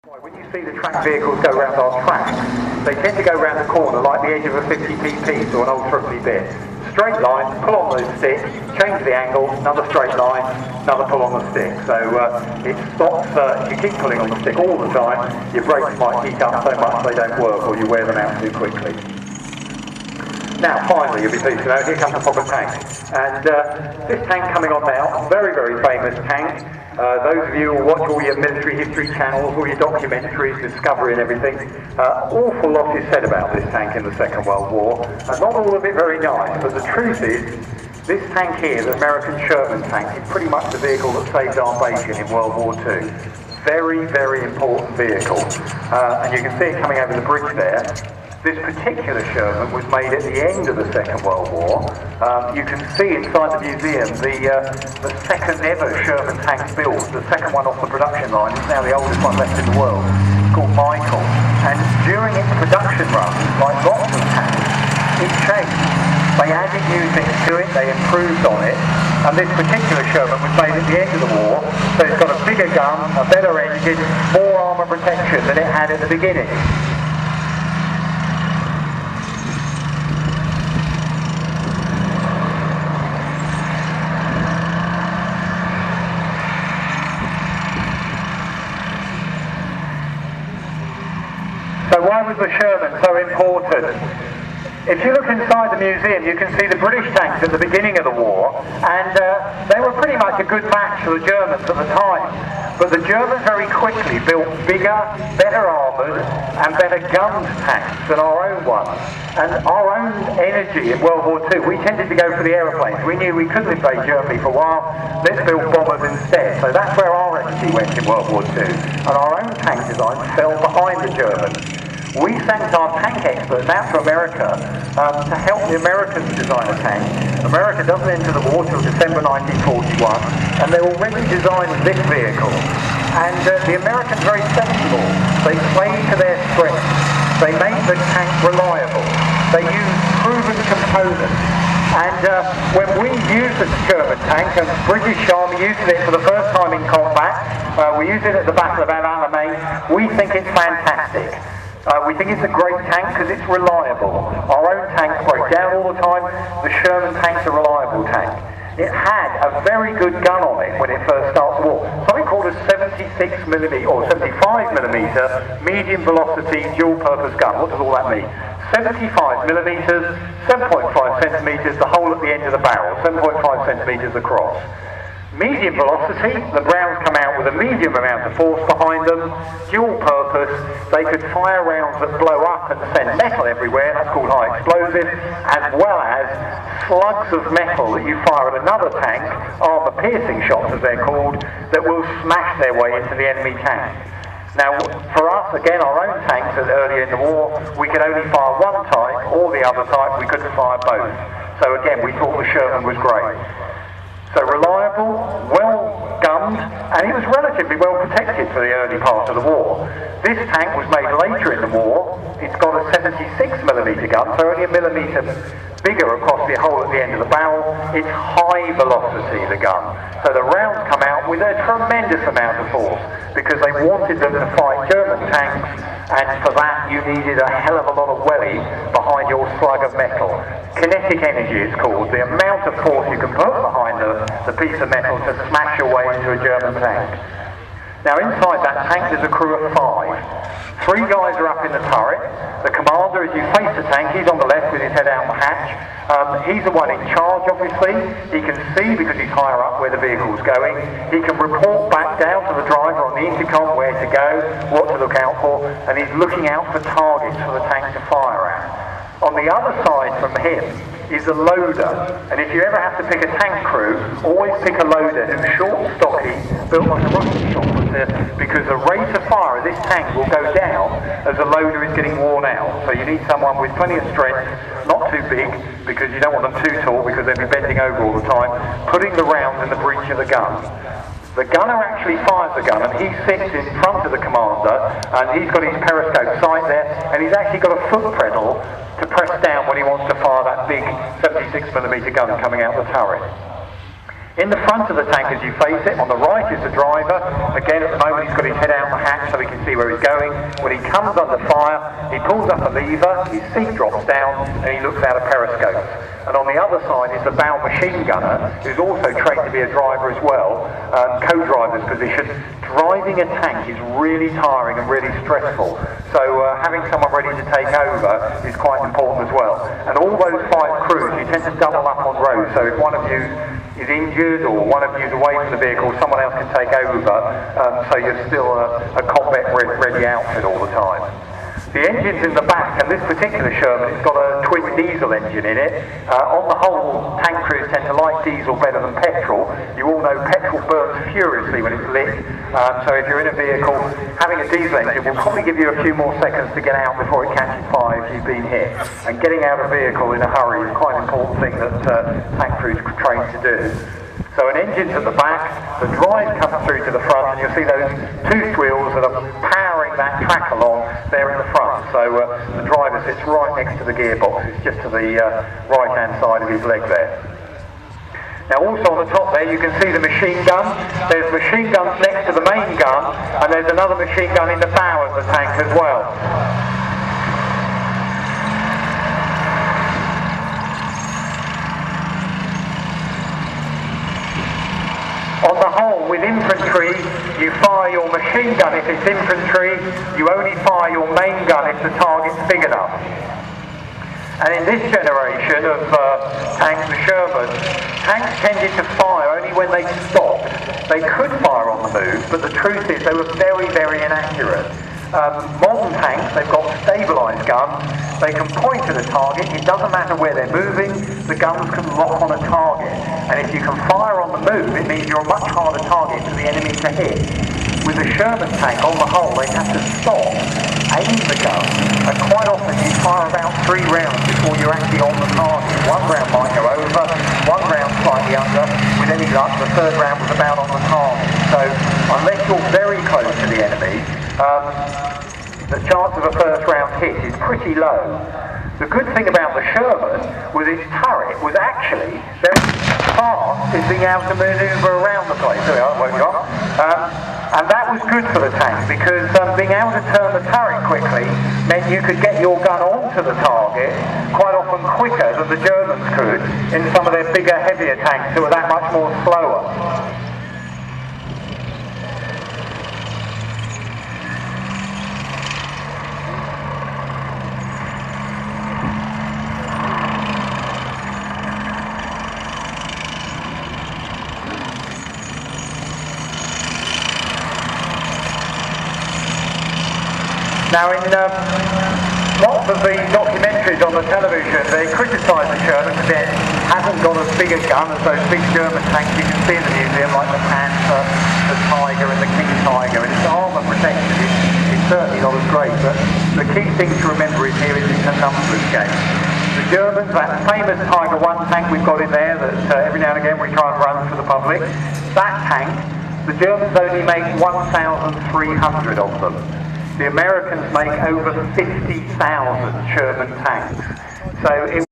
When you see the track vehicles go around our track, they tend to go around the corner like the edge of a 50p piece or an old triply bit. Straight line, pull on the stick, change the angle, another straight line, another pull on the stick. So it stops, if you keep pulling on the stick all the time, your brakes might heat up so much they don't work or you wear them out too quickly. Now finally, you'll be pleased to know, here comes the proper tank. And this tank coming on now, very, very famous tank. Those of you who watch all your military history channels, all your documentaries, Discovery and everything, awful lot is said about this tank in the Second World War, and not all of it very nice, but the truth is, this tank here, the American Sherman tank, is pretty much the vehicle that saved our bacon in World War II. Very, very important vehicle. And you can see it coming over the bridge there. This particular Sherman was made at the end of the Second World War. You can see inside the museum the second ever Sherman tank built, the second one off the production line. It's now the oldest one left in the world. It's called Michael. And during its production run, like lots of tanks, it changed. They added new things to it, they improved on it, and this particular Sherman was made at the end of the war, so it's got a bigger gun, a better engine, more armour protection than it had at the beginning. So why was the Sherman so important? If you look inside the museum, you can see the British tanks at the beginning of the war, and they were pretty much a good match for the Germans at the time. But the Germans very quickly built bigger, better armoured, and better gunned tanks than our own ones. And our own energy in World War II, we tended to go for the aeroplanes. We knew we couldn't invade Germany for a while, let's build bombers instead. So that's where our energy went in World War II. And our own tank design fell behind the Germans. We sent our tank experts out to America to help the Americans design a tank. America doesn't enter the war till December 1941, and they're already designing this vehicle. And the Americans are very sensible. They play to their strengths. They make the tank reliable. They use proven components. And when we use the Sherman tank, and British Army uses it for the first time in combat, we use it at the Battle of El Alamein, we think it's fantastic. We think it's a great tank because it's reliable. Our own tanks break down all the time. The Sherman tank's a reliable tank. It had a very good gun on it when it first started the war. Something called a 76mm or 75mm medium velocity dual purpose gun. What does all that mean? 75mm, 7.5 centimetres, the hole at the end of the barrel, 7.5 centimetres across. Medium velocity, the Browns come out with a medium amount of force behind them. Dual purpose, they could fire rounds that blow up and send metal everywhere, that's called high explosive, as well as slugs of metal that you fire at another tank, armour piercing shots as they're called, that will smash their way into the enemy tank. Now, for us, again, our own tanks earlier in the war, we could only fire one type, or the other type, we couldn't fire both. So again, we thought the Sherman was great. So reliable, well gunned, and it was relatively well protected for the early part of the war. This tank was made later in the war. It's got a 76mm gun, so only a millimetre bigger across the hole at the end of the barrel. It's high velocity, the gun. So the rounds come out with a tremendous amount of force because they wanted them to fight German tanks, and for that you needed a hell of a lot of welly behind your slug of metal. Kinetic energy it's called, the amount of force you can put behind the piece of metal to smash your way into a German tank. Now inside that tank there's a crew of 5. 3 guys are up in the turret. The commander, as you face the tank, he's on the left with his head out the hatch. He's the one in charge, obviously. He can see, because he's higher up, where the vehicle's going. He can report back down to the driver on the intercom where to go, what to look out for, and he's looking out for targets for the tank to fire at. On the other side from him is a loader, and if you ever have to pick a tank crew, always pick a loader who's short, stocky, built like a rocket shotgunner, because the rate of fire of this tank will go down as the loader is getting worn out. So you need someone with plenty of strength, not too big, because you don't want them too tall because they'll be bending over all the time, putting the rounds in the breech of the gun. The gunner actually fires the gun, and he sits in front of the commander, and he's got his periscope sight there, and he's actually got a foot pedal to press down when he wants to fire that big 76mm gun coming out the turret. In the front of the tank as you face it, on the right is the driver. Again, at the moment he's got his head out the hatch so he can see where he's going. When he comes under fire, he pulls up a lever, his seat drops down, and he looks out a periscope. And on the other side is the bow machine gunner, who's also trained to be a driver as well, co-driver's position. Driving a tank is really tiring and really stressful, so having someone ready to take over is quite important as well. And all those 5 crews, you tend to double up on road, so if one of you is injured or one of you is away from the vehicle, someone else can take over, so you're still a combat-ready outfit all the time. The engine's in the back, and this particular Sherman has got a twin diesel engine in it. On the whole, tank crews tend to like diesel better than petrol. You all know petrol burns furiously when it's lit, so if you're in a vehicle, having a diesel engine will probably give you a few more seconds to get out before it catches fire if you've been hit. And getting out of a vehicle in a hurry is quite an important thing that tank crews are trained to do. So an engine's at the back, the drive comes through to the front, and you'll see those 2 wheels that are powering that track along there in the front. So the driver sits right next to the gearbox, it's just to the right-hand side of his leg there. Now also on the top there you can see the machine gun. There's machine guns next to the main gun, and there's another machine gun in the bow of the tank as well. On the whole, with infantry, you fire your machine gun if it's infantry, you only fire your main gun if the target's big enough. And in this generation of tanks, the Sherman, tanks tended to fire only when they stopped. They could fire on the move, but the truth is they were very, very inaccurate. Modern tanks, they've got stabilised guns, they can point to the target, it doesn't matter where they're moving, the guns can lock on a target. And if you can fire on the move, it means you're a much harder target for the enemy to hit. With a Sherman tank, on the whole, they have to stop, aim the gun, and quite often you fire about 3 rounds before you're actually on the target. 1 round might go over, 1 round slightly under, with any luck, the 3rd round was about on the target. So, unless you're very close to the enemy, the chance of a 1st round hit is pretty low. The good thing about the Sherman was its turret was actually very fast in being able to manoeuvre around the place. There we are, won't you are? And that was good for the tank because being able to turn the turret quickly meant you could get your gun onto the target quite often quicker than the Germans could in some of their bigger, heavier tanks who were that much more slower. Now in lots of the documentaries on the television, they criticise the Sherman because it hasn't got as big a gun as those big German tanks you can see in the museum, like the Panther, the Tiger and the King Tiger. And its armour protection is certainly not as great, but the key thing to remember in here is it's a numbers game. The Germans, that famous Tiger 1 tank we've got in there that every now and again we try and run for the public, that tank, the Germans only make 1,300 of them. The Americans make over 50,000 Sherman tanks. So